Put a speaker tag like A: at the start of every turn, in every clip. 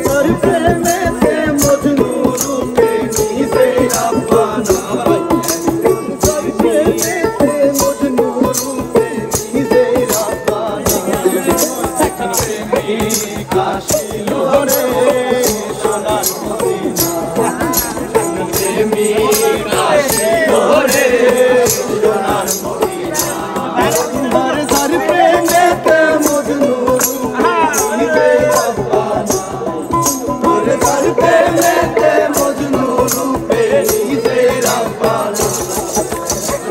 A: তার প্রেমেতে মজনু রূপে নিজে রাব্বানা তার প্রেমেতে মজনু রূপে নিজে রাব্বানা প্রেমিক আসিল রে সোনার মদিনা প্রেমিক আসিল রে সোনার মদিনা তার প্রেমেতে মজনু রূপে নিজে রাব্বানা তার প্রেমেতে মজনু রূপে নিজে রাব্বানা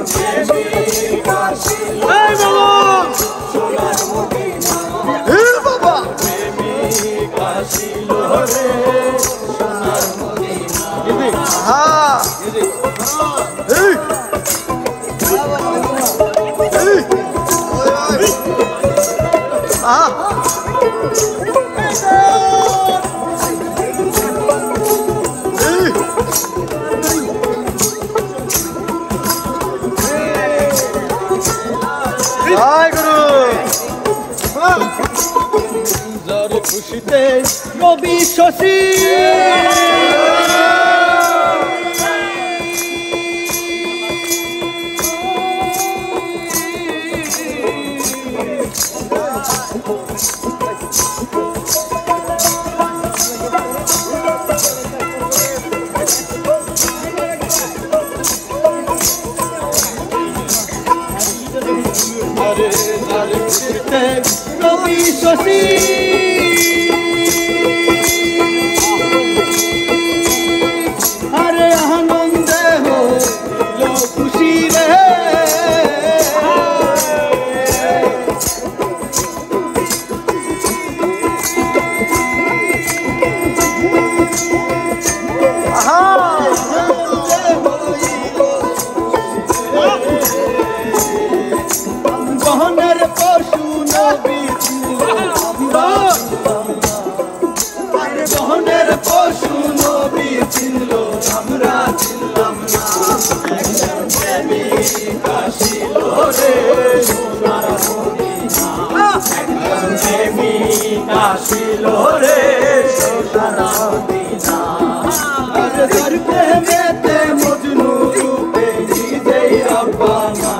A: প্রেমিক আসিল সোনার মদিনা বাবা প্রেমিক আসিল রে সোনার মদিনা হ্যাঁ যারে খুশিতে রবি শশী যারে খুশিতে রবি শশী আরে আনন্দে হলো খুশি রে গহনের পশু নবী গহনের পশু নবী চিনল আমরা চিনলাম না প্রেমিক আসিল রে সোনার মদিনা প্রেমিক আসিল রে সোনার মদিনা তার প্রেমেতে মজনু রূপে নিজেই রাব্বানা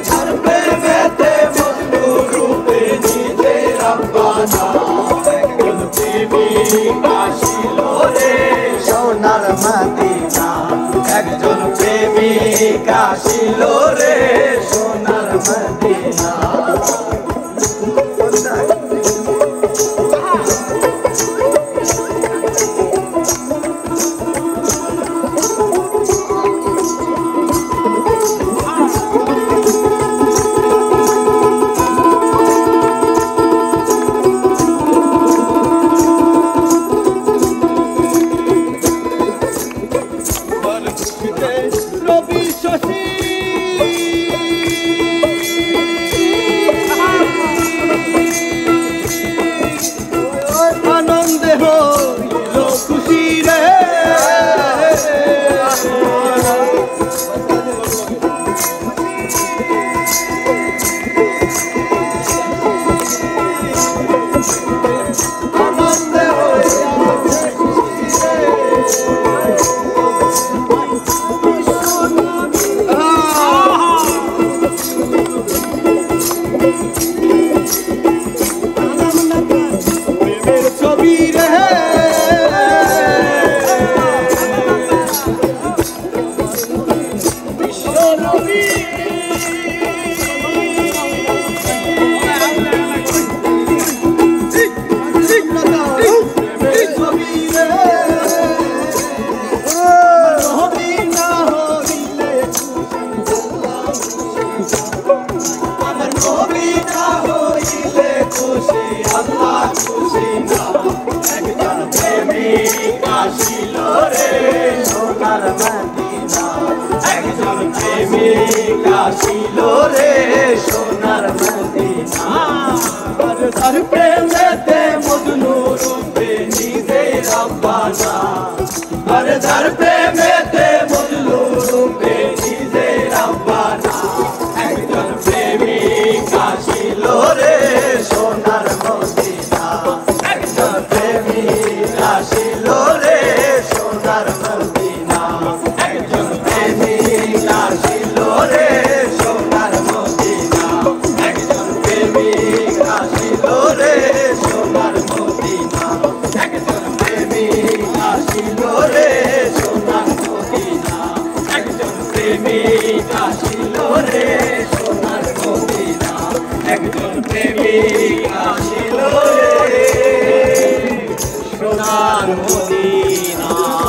A: তার প্রেমেতে মজনু রূপে নিজেই রাব্বানা প্রেমিক আসিল রে সোনার মদিনা একজন প্রেমিক আসিল রে সোনার মদিনা রবি শশী আনন্দে হইল খুশি রে আনন্দে ছবি রে বিশ্বনবী ছবি রে নবী না হইলে আমার নবী না হইলে খুশি আল্লাহ খুশি না একজন প্রেমিক আসিল রে সোনার মদিনা একজন প্রেমিক আসিল রে সোনার মদিনা তার প্রেমেতে মজনু রূপে নিজেই রাব্বানা তার প্রেমেতে মজনু রূপে নিজেই রাব্বানা একজন প্রেমিক আসিল রে সোনার মদিনা একজন প্রেমিক প্রেমিক আসিল রে সোনার মদিনা একজন প্রেমিক আসিল রে সোনার মদিনা একজন প্রেমিক আসিল রে সোনার মদিনা একজন প্রেমিক আসিল রে সোনার মদিনা একজন প্রেমিক আসিল রে সোনার মদিনা একজন প্রেমিক আসিল রে সোনার মদিনা।